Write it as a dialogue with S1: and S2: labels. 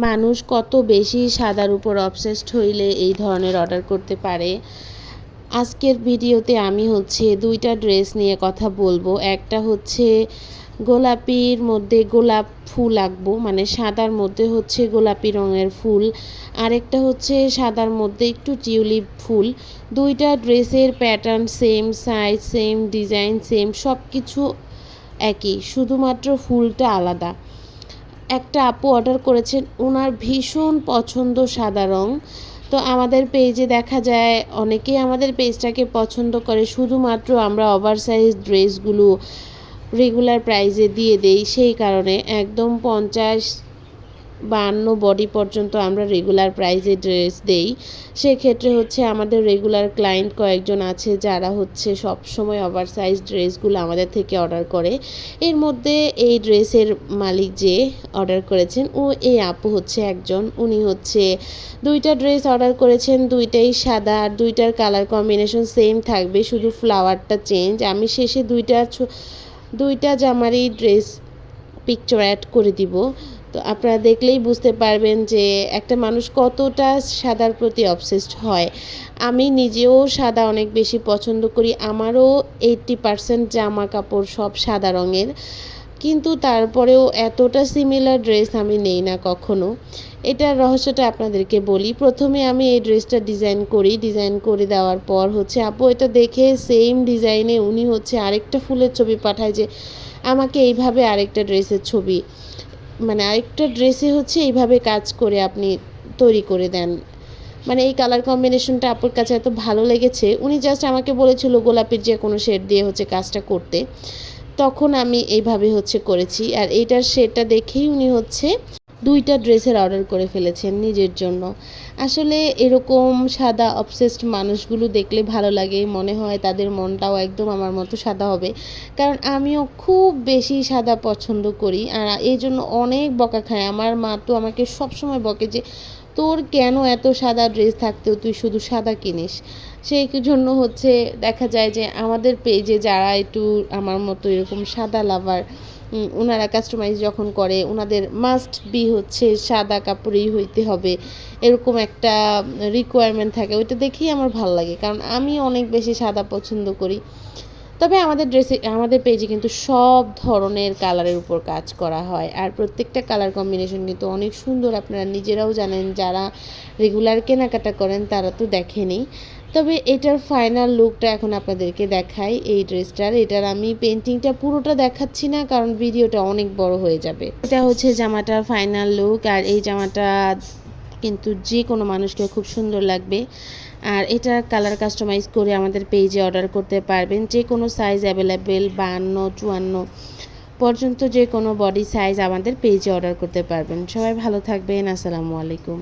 S1: মানুষ কত বেশি সাদার উপর অবসেসড হইলে এই ধরনের অর্ডার করতে পারে। আজকের ভিডিওতে আমি দুইটা ড্রেস নিয়ে কথা বলবো। একটা গোলাপির মধ্যে গোলাপ ফুল আঁকবো, মানে সাদার মধ্যে গোলাপি রঙের ফুল, আরেকটা সাদার মধ্যে একটু টিউলিপ ফুল। দুইটা ড্রেসের pattern same, size same, design same, সব কিছু একই, শুধুমাত্র ফুলটা আলাদা। একটা আপু অর্ডার করেছেন, ওনার ভীষণ পছন্দ সাদা রং। তো আমাদের পেজে দেখা যায় অনেকেই আমাদের পেজটাকে পছন্দ করে, শুধুমাত্র আমরা ওভারসাইজ ড্রেসগুলো রেগুলার প্রাইসে দিয়ে দেই, সেই কারণে একদম 50-52 বডি পর্যন্ত আমরা রেগুলার প্রাইসে ড্রেস দেই। সেক্ষেত্রে আমাদের রেগুলার ক্লায়েন্ট কয়েকজন আছে যারা সব সময় ওভারসাইজ ড্রেসগুলো আমাদের থেকে অর্ডার করে। এর মধ্যে এই ড্রেসের মালিক যে অর্ডার করেছেন এই আপু একজন। উনি দুইটা ড্রেস অর্ডার করেছেন, দুইটাই সাদা, আর দুইটার কালার কম্বিনেশন সেম থাকবে, শুধু ফ্লাওয়ারটা চেঞ্জ। আমি শেষে দুইটা জামারই ড্রেস পিকচার অ্যাড করে দিব। তো আপনারা দেখলেই বুঝতে পারবেন যে একটা মানুষ কতটা সাদার প্রতি অবসেসড হয়। আমি নিজেও সাদা অনেক বেশি পছন্দ করি, আমারও 80% জামা কাপড় সব সাদা রঙের, কিন্তু তারপরেও এতটা সিমিলার ড্রেস আমি নেই না কখনো। এটার রহস্যটা আপনাদেরকে বলি। প্রথমে আমি এই ড্রেসটা ডিজাইন করে দেওয়ার পর আপু এটা দেখে সেম ডিজাইনে উনি আরেকটা ফুলের ছবি পাঠায় যে আমাকে এইভাবে আরেকটা ড্রেসের ছবি, মানে আরেকটা ড্রেসে এইভাবে কাজ করে আপনি তৈরি করে দেন। মানে এই কালার কম্বিনেশনটা আপুর কাছে এত ভালো লেগেছে, উনি জাস্ট আমাকে বলেছিল গোলাপের যে কোনো শেড দিয়ে কাজটা করতে। তখন আমি এইভাবে করেছি, আর এইটার শেডটা দেখেই উনি দুইটা ড্রেসের অর্ডার করে ফেলেছেন নিজের জন্য। আসলে এরকম সাদা অবসেসড মানুষগুলো দেখলে ভালো লাগে, মনে হয় তাদের মনটাও একদম আমার মতো সাদা হবে। কারণ আমিও খুব বেশি সাদা পছন্দ করি, আর এই জন্য অনেক বকা খায়। আমার মা তো আমাকে সবসময় বকে যে তোর কেন এত সাদা ড্রেস থাকতেও তুই শুধু সাদা কিনিস। সেই জন্য দেখা যায় যে আমাদের পেজে যারা একটু আমার মতো এরকম সাদা লাভার, ওনারা কাস্টমাইজ যখন করে ওনাদের মাস্ট বি সাদা কাপড়েই হইতে হবে, এরকম একটা রিকোয়ারমেন্ট থাকে। ওইটা দেখেই আমার ভালো লাগে, কারণ আমি অনেক বেশি সাদা পছন্দ করি। তবে আমাদের পেজে কিন্তু সব ধরনের কালারের উপর কাজ করা হয়, আর প্রত্যেকটা কালার কম্বিনেশন কিন্তু অনেক সুন্দর। আপনারা নিজেরাও জানেন, যারা রেগুলার কেনাকাটা করেন তারা তো দেখেনি। তবে এটার ফাইনাল লুকটা এখন আপনাদেরকে দেখাই। এই এটার আমি পেন্টিংটা পুরোটা দেখাচ্ছি না, কারণ ভিডিওটা অনেক বড় হয়ে যাবে। এটা জামাটার ফাইনাল লুক, আর এই জামাটা কিন্তু যে কোনো মানুষকে খুব সুন্দর লাগবে। আর এটা কালার কাস্টমাইজ করে আমাদের পেজে অর্ডার করতে পারবেন। যে কোনো সাইজ অ্যাভেলেবেল, 52-54 পর্যন্ত যে কোনো বডি সাইজ আমাদের পেজে অর্ডার করতে পারবেন। সবাই ভালো থাকবেন। আসসালামু আলাইকুম।